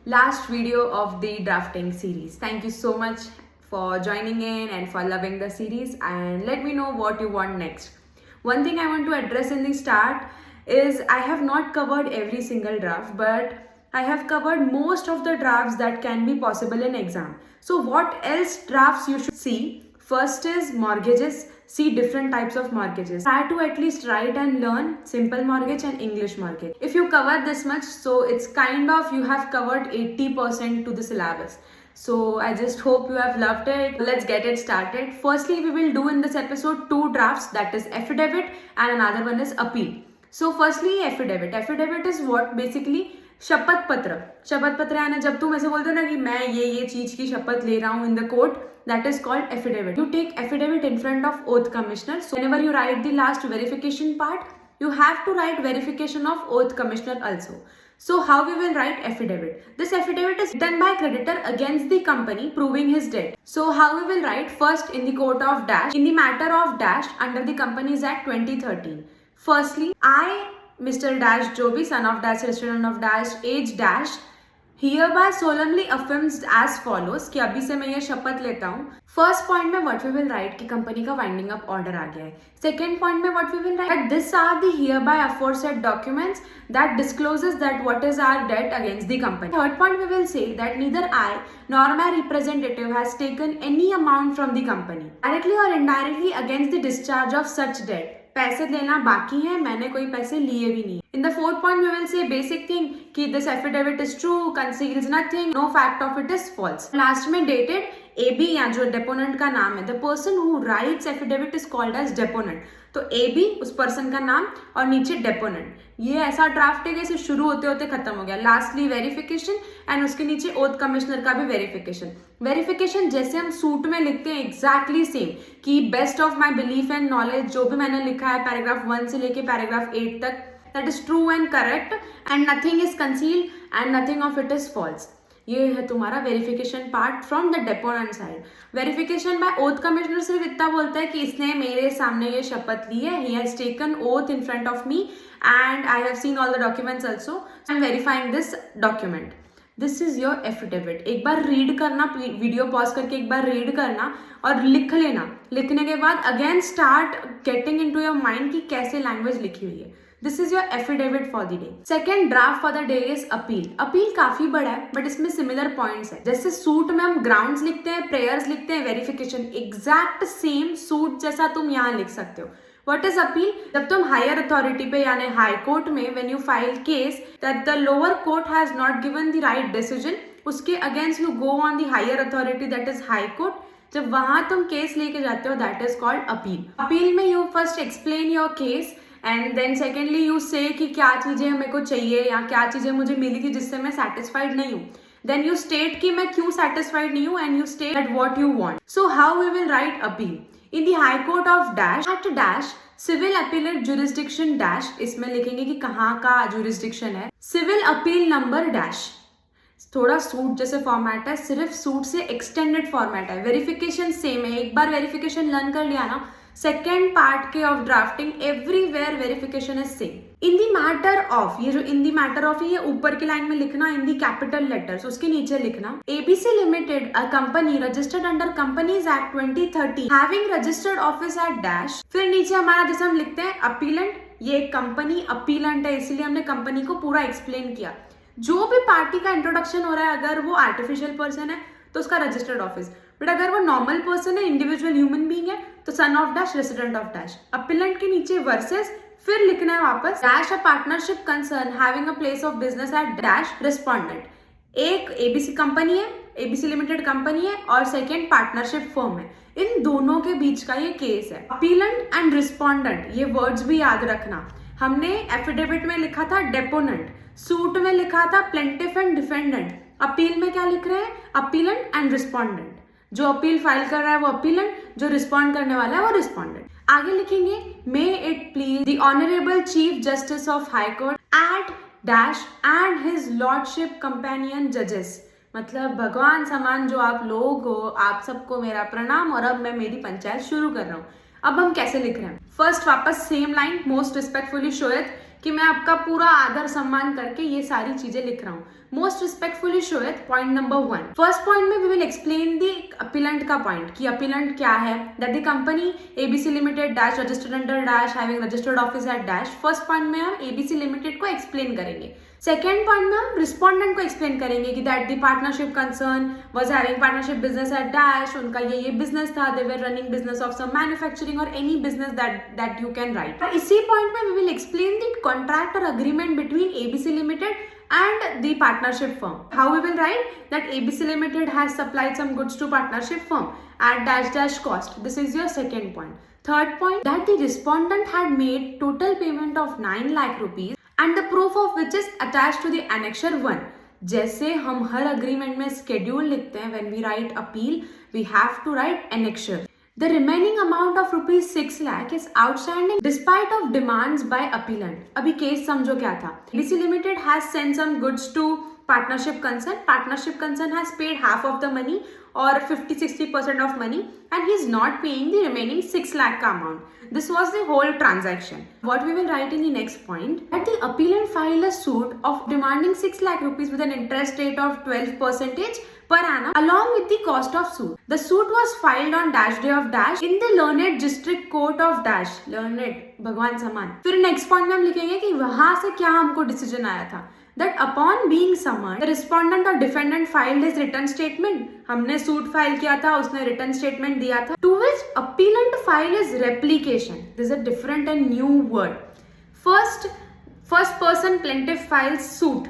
last video of the drafting series. Thank you so much for joining in and for loving the series, and let me know what you want next. One thing I want to address in the start is I have not covered every single draft, but I have covered most of the drafts that can be possible in exam. So what else drafts you should see? First is mortgages. See different types of mortgages. Try to at least write and learn simple mortgage and English mortgage. If you cover this much, so it's kind of you have covered 80% to the syllabus. So I just hope you have loved it. Let's get it started. Firstly, we will do in this episode two drafts, that is affidavit and another one is appeal. So firstly affidavit. Affidavit is what basically शपथ पत्र यानी जब तुम ऐसे बोलते हो ना कि मैं ये चीज की शपथ ले रहा हूँ in the court, that is called affidavit. You take affidavit in front of oath commissioner. So whenever you write the last verification part, you have to write verification of oath commissioner also. So how we will write affidavit? This affidavit is written by creditor against the company proving his debt. So how we will write? First, in the court of dash, in the matter of dash under the Companies Act 2013. Firstly, I, Mr. Dash जो भी son of dash, resident of dash, age dash, hereby solemnly affirms as follows कि अभी से मैं ये शपथ लेता हूँ. फर्स्ट पॉइंट में व्हाट वी विल राइट कि कंपनी का वाइंडिंग अप ऑर्डर आ गया है. सेकेंड पॉइंट में what we will write this are the hereby aforesaid documents that discloses that what is our debt against the company. Third point we will say that neither I nor my representative has taken any amount from the company directly or indirectly against the discharge of such debt. पैसे देना बाकी है, मैंने कोई पैसे लिए भी नहीं. In the fourth point we will say basic thing कि this affidavit is true, conceals nothing, no fact of it is false. Last में डेटेड AB या जो डेपोनेंट का नाम है, the person who writes affidavit is called as deponent. तो AB उस person का नाम और नीचे डेपोनेंट. ये ऐसा ड्राफ्ट है कि शुरू होते होते खत्म हो गया. लास्टली वेरिफिकेशन एंड उसके नीचे ओथ कमिश्नर का भी वेरिफिकेशन. वेरिफिकेशन जैसे हम सूट में लिखते हैं एग्जैक्टली सेम कि best of my belief and knowledge जो भी मैंने लिखा है पैराग्राफ 1 से लेके पैराग्राफ 8 तक, that is true and correct and nothing is concealed and nothing of it is false. ये है तुम्हारा verification part from the deponent side. Verification by oath commissioner सिर्फ इतना बोलता है कि इसने मेरे सामने ये शपथ ली है, he has taken oath in front of me and I have seen all the documents also, I am verifying this document. This is your affidavit. एक बार रीड करना, वीडियो पॉज करके एक बार रीड करना और लिख लेना. लिखने के बाद again start getting into your mind कि कैसे लैंग्वेज लिखी हुई है. This is your affidavit for the day. Second draft for the day is appeal. Appeal काफी बड़ा है बट इसमें सिमिलर पॉइंट्स है. जैसे सूट में हम ग्राउंड्स लिखते हैं, प्रेयर्स लिखते हैं, वेरिफिकेशन एग्जैक्ट सेम सूट जैसा तुम यहाँ लिख सकते हो. What is appeal? जब तुम हायर अथॉरिटी पे यानी हाई कोर्ट में when you file case that the lower court has not given the right decision, उसके against you go on the higher authority that is high court. जब वहां तुम case लेके जाते हो that is called appeal. Appeal में you first explain your case and then secondly you say कि क्या चीजें मेरे को चाहिए या क्या चीजें मुझे मिली थी जिससे मैं satisfied नहीं हूँ. Then you state कि मैं क्यों satisfied नहीं हूँ and you state that what you want. So how we will write appeal? In the High Court of dash at dash Civil Appellate Jurisdiction dash, इसमें लिखेंगे कि कहाँ का jurisdiction है. Civil Appeal Number dash. थोड़ा suit जैसे format है, सिर्फ सूट से एक्सटेंडेड फॉर्मेट है. वेरिफिकेशन सेम है. एक बार वेरिफिकेशन लर्न कर लिया ना, सेकेंड पार्ट के of drafting everywhere verification is same. In the matter of, ये जो इन दी मैटर ऑफ है ये ऊपर की लाइन में लिखना इन दी कैपिटल लेटर्स, उसके नीचे लिखना ABC limited a company registered under companies act 2013 having registered office at dash. फिर नीचे हमारा जैसे हम लिखते हैं अपीलेंट, ये कंपनी अपीलेंट है इसलिए हमने कंपनी को पूरा एक्सप्लेन किया. जो भी पार्टी का इंट्रोडक्शन हो रहा है अगर वो आर्टिफिशियल पर्सन है तो उसका रजिस्टर्ड ऑफिस, बट अगर वो नॉर्मल पर्सन है, इंडिविजुअल ह्यूमन बीइंग है तो son of dash, resident of dash. Appellate के नीचे वर्सेस, फिर लिखना है वापस dash a partnership concern having a place of business at dash respondent. एक ABC कंपनी है, ABC लिमिटेड कंपनी है और सेकेंड पार्टनरशिप फर्म है. इन दोनों के बीच का ये केस है. अपीलेंट एंड रिस्पोंडेंट, ये वर्ड्स भी याद रखना. हमने एफिडेविट में लिखा था डेपोनेंट, सूट में लिखा था प्लेंटिफ एंड डिफेंडेंट. अपील में क्या लिख रहे हैं? Appellate and respondent. जो अपील फाइल कर रहा है वो अपीलेंट, जो रिस्पॉन्ड करने वाला है वो रिस्पोंडेंट. आगे लिखेंगे may it please the honourable chief justice of high court at dash and his lordship companion जजेस. मतलब भगवान समान जो आप लोग हो, आप सबको मेरा प्रणाम और अब मैं मेरी पंचायत शुरू कर रहा हूँ. अब हम कैसे लिख रहे हैं? फर्स्ट वापस सेम लाइन, मोस्ट रिस्पेक्टफुली शोएत कि मैं आपका पूरा आदर सम्मान करके ये सारी चीजें लिख रहा हूँ. Most respectfully showeth, point number 1. First point में we will explain the appellant का पॉइंट कि अपीलेंट क्या है. That the company ABC limited dash registered under dash having registered office at dash. First point में हम एबीसी लिमिटेड को explain करेंगे. Second point में हम रिस्पोंडेंट को एक्सप्लेन करेंगे कि that the partnership concern was having partnership business at dash. उनका ये बिजनेस था. दे were running business of some manufacturing or any business that you can write. इसी पॉइंट में we will explain the contract or agreement between ABC limited and the partnership firm. How we will write that ABC Limited has supplied some goods to partnership firm at dash dash cost. This is your second point. Third point, that the respondent had made total payment of 9 lakh rupees and the proof of which is attached to the annexure 1. जैसे हम हर agreement में schedule लिखते हैं, when we write appeal, we have to write annexure. The remaining amount of rupees 6 lakh is outstanding despite of demands by appellant. अभी case समझो क्या था. ABC Limited has sent some goods to partnership concern. Partnership concern has paid half of the money or 50-60% of money and he is not paying the remaining 6 lakh का amount. This was the whole transaction. What we will write in the next point, that the appellant filed a suit of demanding 6 lakh rupees with an interest rate of 12% per annum along with the cost of suit. The suit was filed on dash day of dash in the learned district court of dash. Learned भगवान समान. फिर next point में हम लिखेंगे कि वहां से क्या हमको डिसीजन आया था. That upon being summoned, the respondent or defendant filed his written statement. हमने सूट फाइल किया था, उसने रिटर्न स्टेटमेंट दिया था. To which appellant filed his replication. This is a different and new word. First person plaintiff files suit.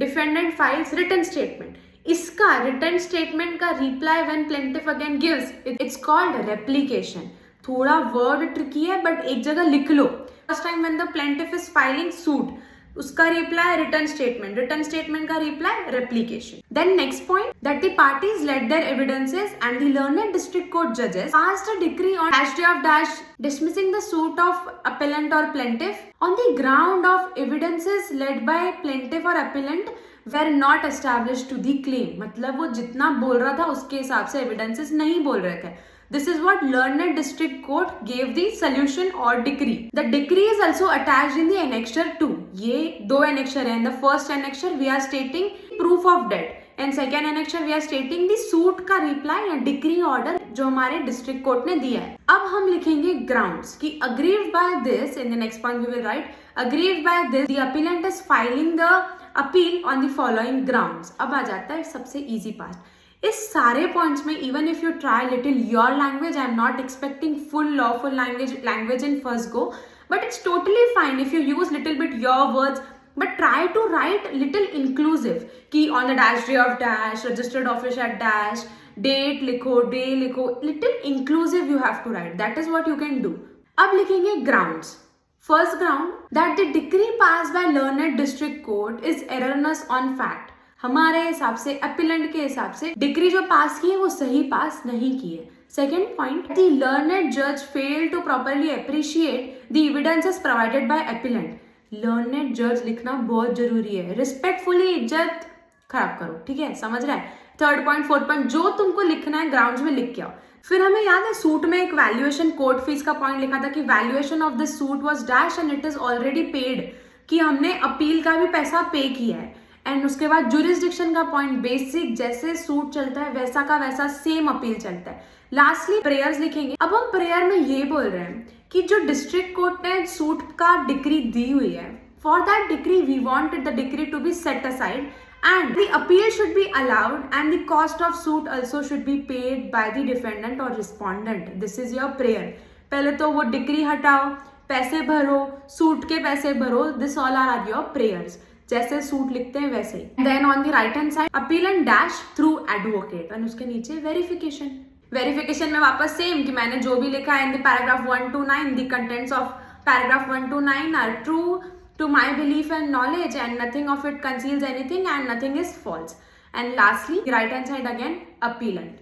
Defendant files written statement. इसका return statement का reply when plaintiff again gives, it's called replication. थोड़ा word tricky है but एक जगह लिख लो. First time when the plaintiff is filing suit, उसका reply return statement का reply replication. Then next point, that the parties let their evidences and the learned district court जजेस passed a decree on dash day of dash dismissing the suit of appellant or plaintiff on the ground of evidences led by plaintiff or appellant were not established to the claim. मतलब वो जितना बोल रहा था उसके हिसाब से evidences नहीं बोल रहे थे. This is what learned district court gave the solution or decree. The decree is also attached in the annexure 2. ये दो annexure हैं. In the first annexure we are stating proof of debt and second annexure we are stating the suit का reply या decree order जो हमारे district court ने दिया है. अब हम लिखेंगे grounds कि aggrieved by this. In the next point we will write aggrieved by this the appellant is filing the appeal on the following grounds. अब आ जाता है सबसे easy part. इस सारे पॉइंट्स में even if you try little your language, I am not expecting full lawful language in first go, but it's totally fine if you use little bit your words, but try to write little inclusive कि on the dash day of dash registered office at dash, date लिखो, day लिखो, little inclusive you have to write. That is what you can do. अब लिखेंगे grounds. First ground, that the decree pass by learned district court is erroneous on fact. हमारे हिसाब से, appellate के हिसाब से डिक्री जो पास की है वो सही पास नहीं की है. सेकेंड पॉइंट, द लर्नड जज fail to properly appreciate the evidences provided by appellant. Learned जज लिखना बहुत जरूरी है. रिस्पेक्टफुली इज्जत खराब करो, ठीक है, समझ रहा है. थर्ड पॉइंट, फोर्थ पॉइंट, जो तुमको लिखना है ग्राउंड्स में लिख के आओ. फिर हमें याद है सूट में एक वैल्यूएशन कोर्ट फीस का पॉइंट लिखा था कि valuation of this suit was dash and it is already paid, कि हमने अपील का भी पैसा पे किया है. एंड उसके बाद जुरिस्डिक्शन का पॉइंट, बेसिक जैसे सूट चलता है वैसा का वैसा सेम अपील चलता है. लास्टली प्रेयर्स लिखेंगे. अब हम प्रेयर में ये बोल रहे हैं कि जो डिस्ट्रिक्ट कोर्ट ने सूट का डिक्री दी हुई है, for that decree we wanted the decree to be set aside and the appeal should be allowed and the cost of suit also should be paid by the defendant or respondent. This is your prayer. पहले तो वो decree हटाओ, पैसे भरो, suit के पैसे भरो. This all are your prayers. जैसे सूट लिखते हैं वैसे ही. Then on the right hand side, appellant dash through advocate and उसके नीचे verification. Verification में वापस सेम कि मैंने जो भी लिखा है in the paragraph 1 to 9, the contents of paragraph 1 to 9 are true to my belief and knowledge and nothing of it conceals anything and nothing is false. And lastly, right hand side again, appellant.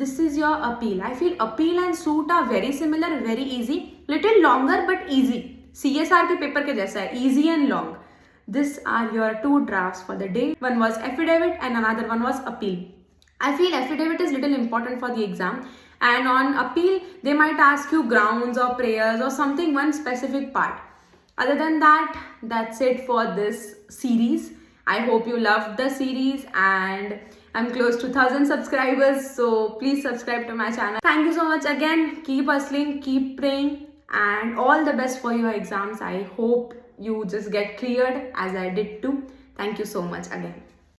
This is your appeal. I feel appeal and suit are very similar, very easy, little longer but easy. CSR के paper के जैसा है, easy and long. These are your two drafts for the day. One was affidavit and another one was appeal. I feel affidavit is little important for the exam, and on appeal they might ask you grounds or prayers or something, one specific part. Other than that, that's it for this series. I hope you loved the series, and I'm close to 1000 subscribers, so please subscribe to my channel. Thank you so much again. Keep hustling, keep praying, and all the best for your exams. I hope you just get cleared as I did too. Thank you so much again.